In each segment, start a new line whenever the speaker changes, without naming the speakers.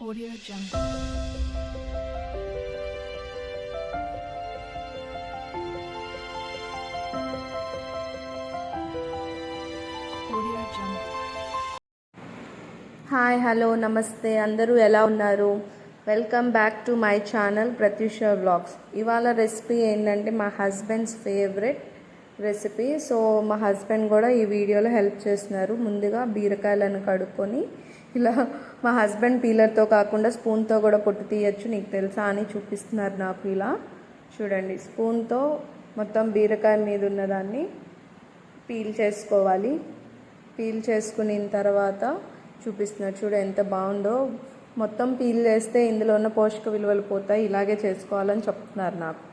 Audio Jungle. Audio Jungle.
Hi hello నమస్తే అందరూ ఎలా ఉన్నారు? Welcome back to my channel Pratyusha vlogs. ఇవాళ రెసిపీ ఏంటంటే మా హస్బెండ్స్ ఫేవరెట్ రెసిపీ. సో మా హస్బెండ్ కూడా ఈ వీడియోలో హెల్ప్ చేస్తున్నారు. ముందుగా బీరకాయలను కడుక్కొని ఇలా మా హస్బెండ్ పీలర్తో కాకుండా స్పూన్తో కూడా పొట్టు తీయచ్చు నీకు తెలుసా అని చూపిస్తున్నారు నాకు. ఇలా చూడండి, స్పూన్తో మొత్తం బీరకాయ మీద ఉన్నదాన్ని పీల్ చేసుకోవాలి. పీల్ చేసుకున్న తర్వాత చూపిస్తున్నారు చూడ ఎంత బాగుందో. మొత్తం పీల్ చేస్తే ఇందులో ఉన్న పోషక విలువలు పోతాయి, ఇలాగే చేసుకోవాలని చెప్తున్నారు నాకు.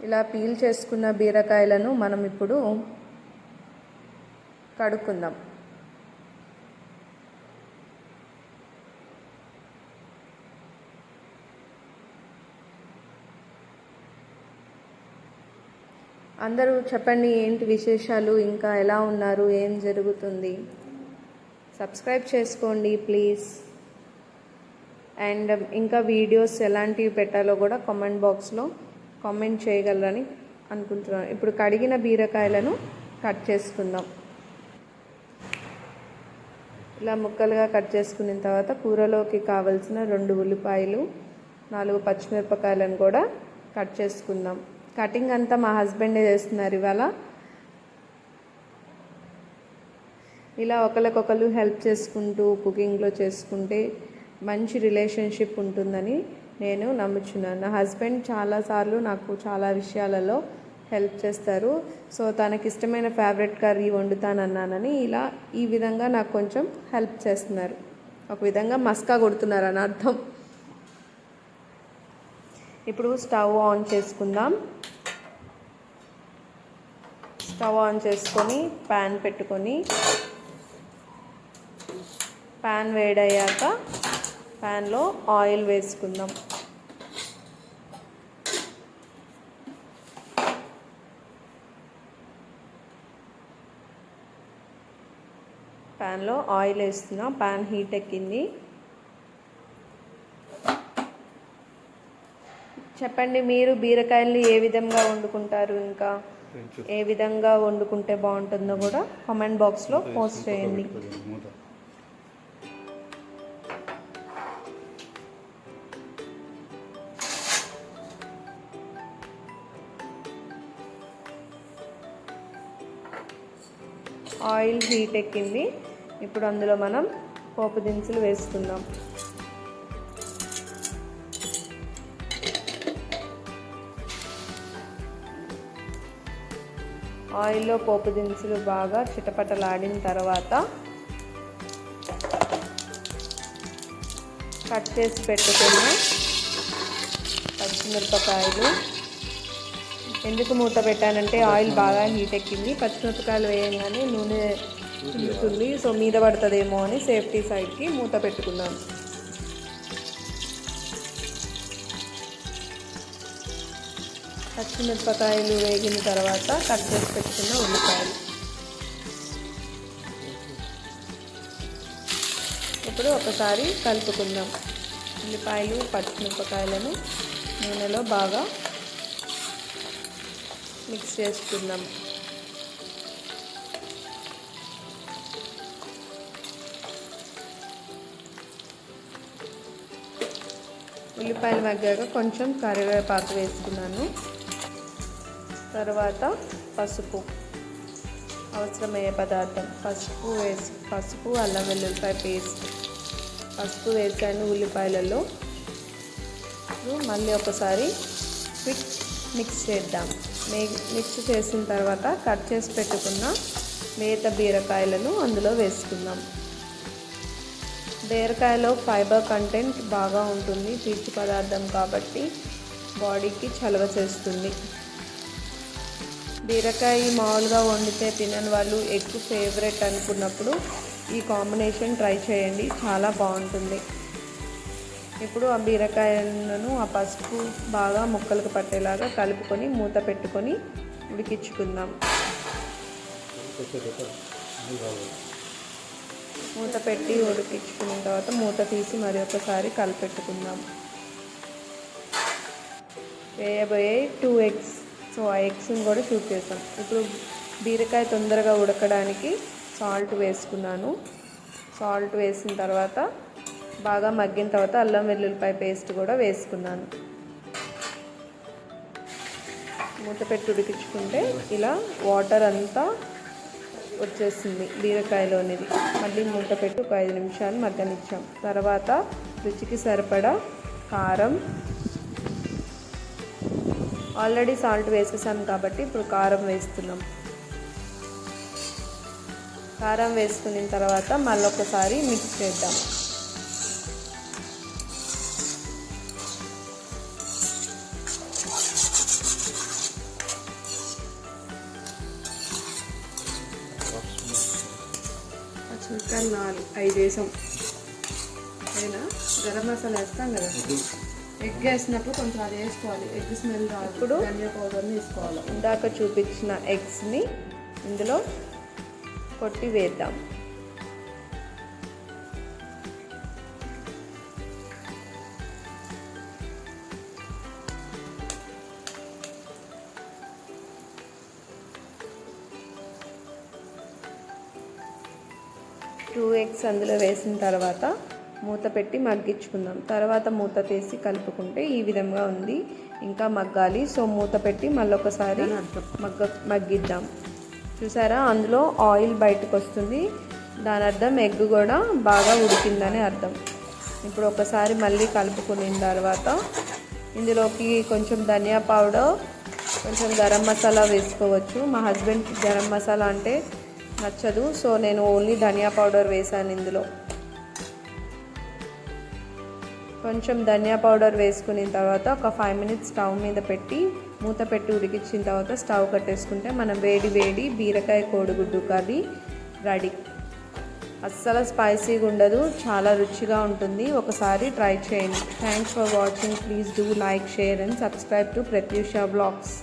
ఇలా పీల్ చేసుకున్న బీరకాయలను మనం ఇప్పుడు కడుక్కుందాం. అందరూ చెప్పండి ఏంటి విశేషాలు, ఇంకా ఎలా ఉన్నారు, ఏం జరుగుతుంది? సబ్స్క్రైబ్ చేసుకోండి ప్లీజ్. అండ్ ఇంకా వీడియోస్ ఎలాంటివి పెట్టాలో కూడా కామెంట్ బాక్స్లో కామెంట్ చేయగలరని అనుకుంటున్నాను. ఇప్పుడు కడిగిన బీరకాయలను కట్ చేసుకుందాం. ఇలా ముక్కలుగా కట్ చేసుకున్న తర్వాత కూరలోకి కావలసిన 2 ఉల్లిపాయలు 4 పచ్చిమిరపకాయలను కూడా కట్ చేసుకుందాం. కటింగ్ అంతా మా హస్బెండే చేస్తున్నారు ఇవాళ. ఇలా ఒకరికొకరు హెల్ప్ చేసుకుంటూ కుకింగ్లో చేసుకుంటే మంచి రిలేషన్షిప్ ఉంటుందని నేను నమ్ముచున్నాను. నా హస్బెండ్ చాలాసార్లు నాకు చాలా విషయాలలో హెల్ప్ చేస్తారు. సో తనకి ఇష్టమైన ఫేవరెట్ కర్రీ వండుతానన్నానని ఇలా ఈ విధంగా నాకు కొంచెం హెల్ప్ చేస్తున్నారు. ఒక విధంగా మస్కా కొడుతున్నారు అని అర్థం. ఇప్పుడు స్టవ్ ఆన్ చేసుకుందాం. స్టవ్ ఆన్ చేసుకొని ప్యాన్ పెట్టుకొని ప్యాన్ వేడయ్యాక ప్యాన్లో ఆయిల్ వేసుకుందాం. ప్యాన్లో ఆయిల్ వేస్తున్నా. ప్యాన్ హీట్ ఎక్కింది. చెప్పండి మీరు బీరకాయల్ని ఏ విధంగా వండుకుంటారు, ఇంకా ఏ విధంగా వండుకుంటే బాగుంటుందో కూడా కామెంట్ బాక్స్లో పోస్ట్ చేయండి. ఆయిల్ హీట్ ఎక్కింది. ఇప్పుడు అందులో మనం పోపు దినుసులు వేసుకుందాం. ఆయిల్లో పోపు దినుసులు బాగా చిటపటలాడిన తర్వాత కట్ చేసి పెట్టుకున్న పచ్చిమిరపకాయలు. ఎందుకు మూత పెట్టానంటే ఆయిల్ బాగా హీట్ ఎక్కింది. పచ్చిమిరపకాయలు వేయగానే నూనె తిరుగుతుంది, సో మీద పడుతుందేమో అని సేఫ్టీ సైడ్కి మూత పెట్టుకున్నాను. పచ్చిమిరపకాయలు వేగిన తర్వాత కట్ చేసి పెట్టుకున్న ఉల్లిపాయలు. ఇప్పుడు ఒకసారి కలుపుకుందాం. ఉల్లిపాయలు పచ్చిమిరపకాయలను నూనెలో బాగా మిక్స్ చేసుకుందాం. ఉల్లిపాయలు మగ్గాక కొంచెం కరివేపాకు వేసుకున్నాను. తర్వాత పసుపు, అవసరమయ్యే పదార్థం పసుపు అల్లం వెల్లుల్లిపాయ పేస్ట్. పసుపు వేసాను ఉల్లిపాయలలో. మళ్ళీ ఒకసారి మిక్స్ చేద్దాం. మిక్స్ చేసిన తర్వాత కట్ చేసి పెట్టుకున్న లేత బీరకాయలను అందులో వేసుకుందాం. బీరకాయలో ఫైబర్ కంటెంట్ బాగా ఉంటుంది, పీచు పదార్థం కాబట్టి బాడీకి చలవ చేస్తుంది. బీరకాయ మామూలుగా వండితే తినని వాళ్ళు ఎగ్ ఫేవరెట్ అనుకున్నప్పుడు ఈ కాంబినేషన్ ట్రై చేయండి, చాలా బాగుంటుంది. ఇప్పుడు ఆ బీరకాయలను ఆ పసుపు బాగా ముక్కలకు పట్టేలాగా కలుపుకొని మూత పెట్టుకొని ఉడికించుకుందాం. మూత పెట్టి ఉడికించుకున్న తర్వాత మూత తీసి మరి ఒకసారి కలిపెట్టుకుందాం. వేయబోయే 2 ఎగ్స్. సో ఆ ఎగ్స్ని కూడా షూట్ చేసాం. ఇప్పుడు బీరకాయ తొందరగా ఉడకడానికి సాల్ట్ వేసుకున్నాను. సాల్ట్ వేసిన తర్వాత బాగా మగ్గిన తర్వాత అల్లం వెల్లుల్లిపాయ పేస్ట్ కూడా వేసుకున్నాను. మూత పెట్టి ఉడికించుకుంటే ఇలా వాటర్ అంతా వచ్చేసింది బీరకాయలోనిది. మళ్ళీ మూత పెట్టి ఒక 5 నిమిషాలు మగ్గనిచ్చాం. తర్వాత రుచికి సరిపడా కారం, ఆల్రెడీ సాల్ట్ వేసేసాం కాబట్టి ఇప్పుడు కారం వేస్తున్నాం. కారం వేసుకున్న తర్వాత మళ్ళీ ఒకసారి మిక్స్ చేద్దాం. పచ్చిమిరపకాయలు 5 వేసాం. అయినా గరం మసాలా వేస్తాం కదా, ఎగ్ వేసినప్పుడు కొంచెం అది వేసుకోవాలి. ఎగ్ స్మెల్ రాదు. ఇప్పుడు ధనియా పౌడర్ని వేసుకోవాలి. ఇందాక చూపించిన ఎగ్స్ని ఇందులో కొట్టి వేద్దాం. టూ ఎగ్స్ అందులో వేసిన తర్వాత మూత పెట్టి మగ్గించుకుందాం. తర్వాత మూత తీసి కలుపుకుంటే ఈ విధంగా ఉంది. ఇంకా మగ్గాలి. సో మూత పెట్టి మళ్ళీ ఒకసారి మగ్గిద్దాం. చూసారా, అందులో ఆయిల్ బయటకు వస్తుంది. దాని అర్థం ఎగ్ కూడా బాగా ఉడికిందని అర్థం. ఇప్పుడు ఒకసారి మళ్ళీ కలుపుకున్న తర్వాత ఇందులోకి కొంచెం ధనియా పౌడర్, కొంచెం గరం మసాలా వేసుకోవచ్చు. మా హస్బెండ్కి గరం మసాలా అంటే నచ్చదు, సో నేను ఓన్లీ ధనియా పౌడర్ వేసాను. ఇందులో కొంచెం ధనియా పౌడర్ వేసుకున్న తర్వాత ఒక 5 మినిట్స్ స్టవ్ మీద పెట్టి మూత పెట్టి ఉడికించిన తర్వాత స్టవ్ కట్టేసుకుంటే మనం వేడి వేడి బీరకాయ కోడిగుడ్డు కర్రీ రెడీ. అస్సలు స్పైసీగా ఉండదు, చాలా రుచిగా ఉంటుంది. ఒకసారి ట్రై చేయండి. Thanks for watching. Please do like, share and subscribe to Pratyusha vlogs.